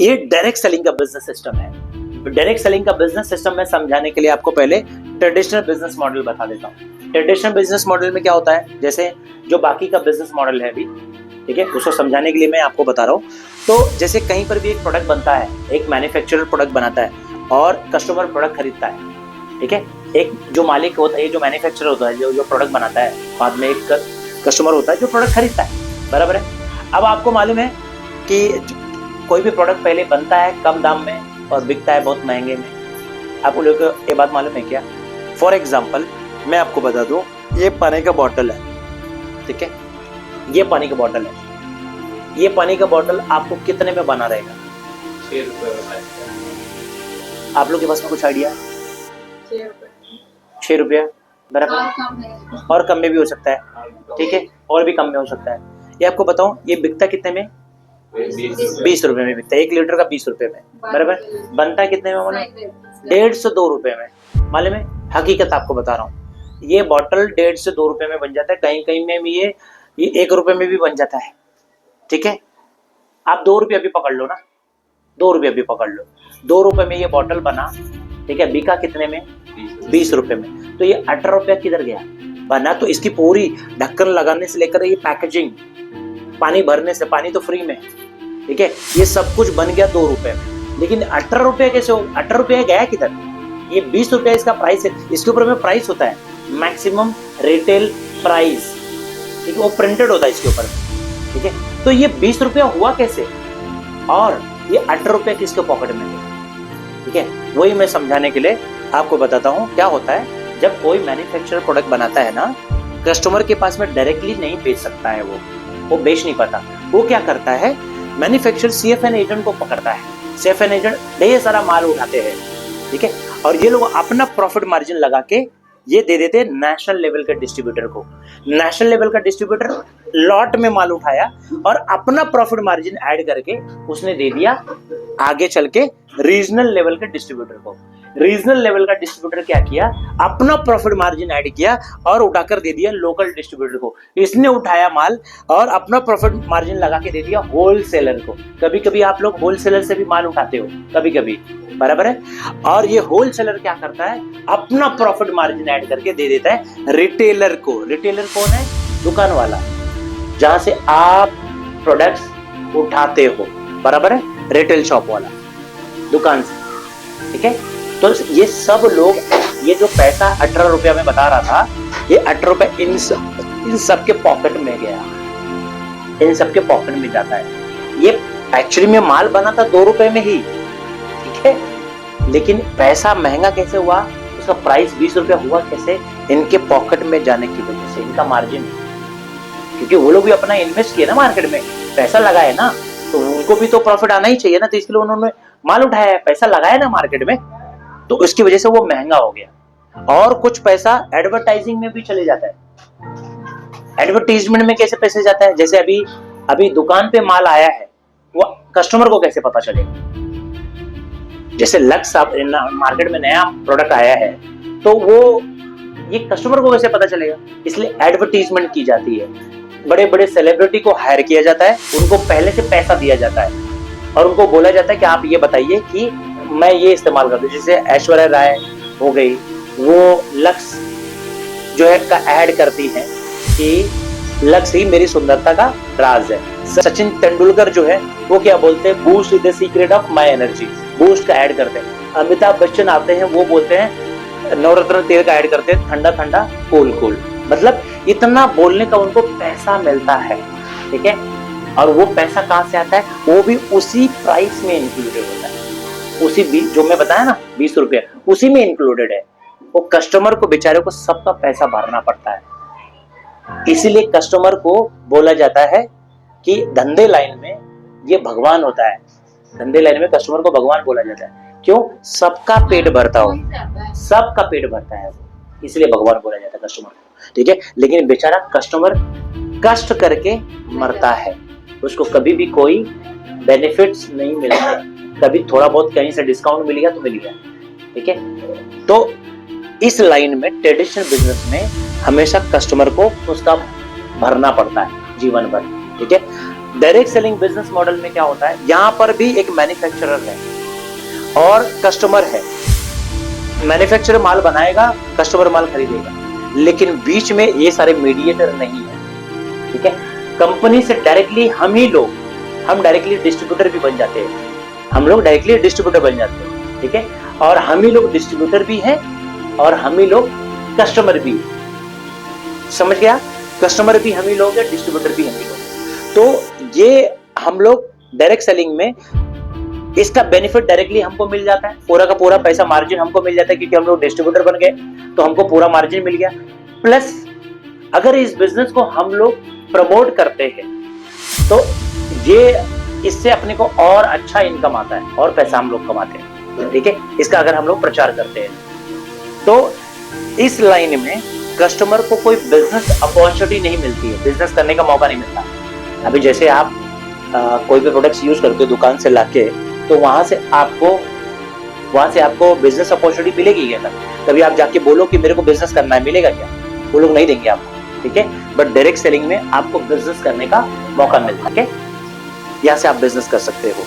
ये direct selling का business system है। डायरेक्ट सेलिंग का बिजनेस सिस्टम में समझाने के लिए आपको पहले ट्रेडिशनल बिजनेस मॉडल बता देता हूँ। ट्रेडिशनल बिजनेस मॉडल में क्या होता है, जैसे जो बाकी का बिजनेस मॉडल है अभी, ठीक है, उसको समझाने के लिए मैं आपको बता रहा हूँ। तो जैसे कहीं पर भी एक प्रोडक्ट बनता है, एक मैन्युफैक्चरर प्रोडक्ट बनाता है और कस्टमर प्रोडक्ट खरीदता है, ठीक है। एक जो मालिक होता है, जो मैन्युफैक्चरर होता है, जो प्रोडक्ट बनाता है, बाद में एक कस्टमर होता है जो प्रोडक्ट खरीदता है, बराबर है। अब आपको मालूम है कि कोई भी प्रोडक्ट पहले बनता है कम दाम में और बिकता है बहुत महंगे में। आपको लोगों को ये बात मालूम है क्या? फॉर एग्जाम्पल मैं आपको बता दूं, ये पानी का बॉटल है, ठीक है, ये पानी का बॉटल है। ये पानी का बॉटल आपको कितने में बना रहेगा? 6 रुपए। आप लोग के पास में कुछ आइडिया? 6 रुपया, बराबर, और कम में भी हो सकता है, ठीक है, और भी कम में हो सकता है। ये आपको बताऊं, ये बिकता कितने में? 20 रुपए में बिकता है। 1 लीटर का 20 रुपए में, बराबर। बनता है कितने में? बोला 1.5 से 2 रुपए में। मालूम है, हकीकत आपको बता रहा हूँ, ये बॉटल 1.5 से 2 रुपए में बन जाता है। कहीं कहीं में भी ये 1 रुपए में भी बन जाता है, ठीक है। आप 2 रुपये भी पकड़ लो ना, 2 रुपये भी पकड़ लो, 2 रुपए में ये बॉटल बना, ठीक है, बिका कितने में? 20 रुपए में। तो ये 18 रुपया किधर गया? बना तो इसकी पूरी ढक्कन लगाने से लेकर ये पैकेजिंग, पानी भरने से, पानी तो फ्री में, ठीक है, ये सब कुछ बन गया 2 रुपए में। लेकिन 18 रुपये कैसे हो? 18 रुपया गया किधर? ये 20 रुपया इसका प्राइस है। इसके ऊपर में प्राइस होता है मैक्सिमम रिटेल प्राइस, ठीक है, वो प्रिंटेड होता है इसके ऊपर, ठीक है। तो ये 20 रुपया हुआ कैसे और ये 18 रुपया किसके पॉकेट में है, ठीक है। वही मैं समझाने के लिए आपको बताता हूँ। क्या होता है, जब कोई मैन्युफैक्चरर प्रोडक्ट बनाता है ना, कस्टमर के पास में डायरेक्टली नहीं बेच सकता है, वो बेच नहीं पाता। वो क्या करता है, मैन्युफैक्चरर सीएफएन एजेंट को पकड़ता है। सीएफएन एजेंट ढेर सारा माल उठाते हैं, ठीक है, और ये लोग अपना प्रॉफिट मार्जिन लगा के ये दे देते हैं नेशनल लेवल के डिस्ट्रीब्यूटर को। नेशनल लेवल का डिस्ट्रीब्यूटर लॉट में माल उठाया और अपना प्रॉफिट मार्जिन ऐड करके उसने दे दिया आगे चल के रीजनल लेवल के डिस्ट्रीब्यूटर को। रीजनल लेवल का डिस्ट्रीब्यूटर क्या किया, अपना प्रॉफिट मार्जिन ऐड किया और उठाकर दे दिया लोकल डिस्ट्रीब्यूटर को। इसने उठाया माल और अपना प्रॉफिट मार्जिन लगा के दे दिया होलसेलर को। कभी कभी आप लोग होलसेलर से भी माल उठाते हो, कभी कभी, बराबर है। और ये होलसेलर क्या करता है, अपना प्रॉफिट मार्जिन ऐड करके दे देता है रिटेलर को। रिटेलर कौन है? दुकान वाला, जहां से आप प्रोडक्ट्स उठाते हो, बराबर है, रिटेल शॉप वाला, दुकान से, ठीक है। तो ये सब लोग, ये जो पैसा 18 रुपया में बता रहा था, ये 18 रुपया इन सब के पॉकेट में गया, इन सब के पॉकेट में जाता है। ये एक्चुअली में माल बना था 2 रुपए में ही, ठीक है, लेकिन पैसा महंगा कैसे हुआ, उसका प्राइस 20 रुपया हुआ कैसे? इनके पॉकेट में जाने की वजह से, इनका मार्जिन, क्योंकि वो लोग भी अपना इन्वेस्ट किए ना, मार्केट में पैसा लगाए ना, तो उनको भी तो प्रॉफिट आना ही चाहिए ना। तो इसके लिए उन्होंने माल उठाया है, पैसा लगाया ना मार्केट में, तो उसकी वजह से वो महंगा हो गया। और कुछ पैसा एडवर्टाइजिंग में भी चले जाता है। एडवर्टाइजमेंट में कैसे पैसे जाता है, जैसे अभी दुकान पे माल आया है, वो कस्टमर को कैसे पता चलेगा? जैसे लक्स मार्केट में नया प्रोडक्ट आया है, तो वो ये कस्टमर को कैसे पता चलेगा? इसलिए एडवर्टाइजमेंट की जाती है। बड़े बड़े सेलिब्रिटी को हायर किया जाता है, उनको पहले से पैसा दिया जाता है और उनको बोला जाता है कि आप ये बताइए कि मैं ये इस्तेमाल करती हूँ। जैसे ऐश्वर्या राय हो गई, वो लक्स जो है का ऐड करती है कि लक्स ही मेरी सुंदरता का राज है। सचिन तेंदुलकर जो है वो क्या बोलते हैं, boost is the secret of my energy, boost का ऐड करते हैं। अमिताभ बच्चन आते हैं, वो बोलते हैं नवरत्न तेल का ऐड करते हैं, ठंडा ठंडा कूल कूल। मतलब इतना बोलने का उनको पैसा मिलता है, ठीक है। और वो पैसा कहाँ से आता है? वो भी उसी प्राइस में इंक्लूडेड होता है, उसी जो मैं बताया ना 20 रुपया, उसी में इंक्लूडेड है। वो कस्टमर को, बेचारे को सबका पैसा भरना पड़ता है। इसीलिए कस्टमर को बोला जाता है कि धंधे लाइन में ये भगवान होता है। धंधे लाइन में कस्टमर को भगवान बोला जाता है। क्यों? सबका पेट भरता हो, सबका पेट भरता है, इसलिए भगवान बोला जाता है कस्टमर को, ठीक है। लेकिन बेचारा कस्टमर कष्ट करके मरता है, उसको कभी भी कोई बेनिफिट्स नहीं मिलता, कभी थोड़ा बहुत कहीं से डिस्काउंट मिल गया तो मिल गया, ठीक है। तो इस लाइन में, ट्रेडिशनल बिजनेस में हमेशा कस्टमर को उसका भरना पड़ता है जीवन भर, ठीक है। डायरेक्ट सेलिंग बिजनेस मॉडल में क्या होता है, यहां पर भी एक मैन्युफैक्चरर है और कस्टमर है। मैन्युफैक्चरर माल बनाएगा, कस्टमर माल खरीदेगा, लेकिन बीच में ये सारे मीडिएटर नहीं है। ठीक है, कंपनी से डायरेक्टली हम डायरेक्टली डिस्ट्रीब्यूटर भी बन जाते हैं, हम लोग डायरेक्टली डिस्ट्रीब्यूटर बन जाते हैं। ठीक है, और हम ही लोग डिस्ट्रीब्यूटर भी हैं और हम ही लोग कस्टमर भी, समझ गया, कस्टमर भी हम ही लोग हैं, डिस्ट्रीब्यूटर भी हम ही लोग। तो ये हम लोग डायरेक्ट सेलिंग में इसका बेनिफिट डायरेक्टली हमको मिल जाता है, पूरा का पूरा पैसा मार्जिन हमको मिल जाता है, क्योंकि हम लोग डिस्ट्रीब्यूटर बन गए तो हमको पूरा मार्जिन मिल गया। प्लस अगर इस बिजनेस को हम लोग प्रमोट करते हैं तो ये इससे अपने को और अच्छा इनकम आता है और पैसा हम लोग कमाते हैं। ठीक है, इसका अगर हम लोग प्रचार करते हैं तो इस लाइन में कस्टमर को कोई बिजनेस अपॉर्चुनिटी नहीं मिलती है, बिजनेस करने का मौका नहीं मिलता। अभी जैसे आप कोई भी प्रोडक्ट्स यूज करते हो दुकान से लाके, तो वहां से आपको बिजनेस अपॉर्चुनिटी मिलेगी क्या? कभी आप जाके बोलो कि मेरे को बिजनेस करना है, मिलेगा क्या? वो लोग नहीं देंगे आपको। ठीक है, बट डायरेक्ट सेलिंग में आपको बिजनेस करने का मौका मिलता है। यहाँ से आप बिजनेस कर सकते हो।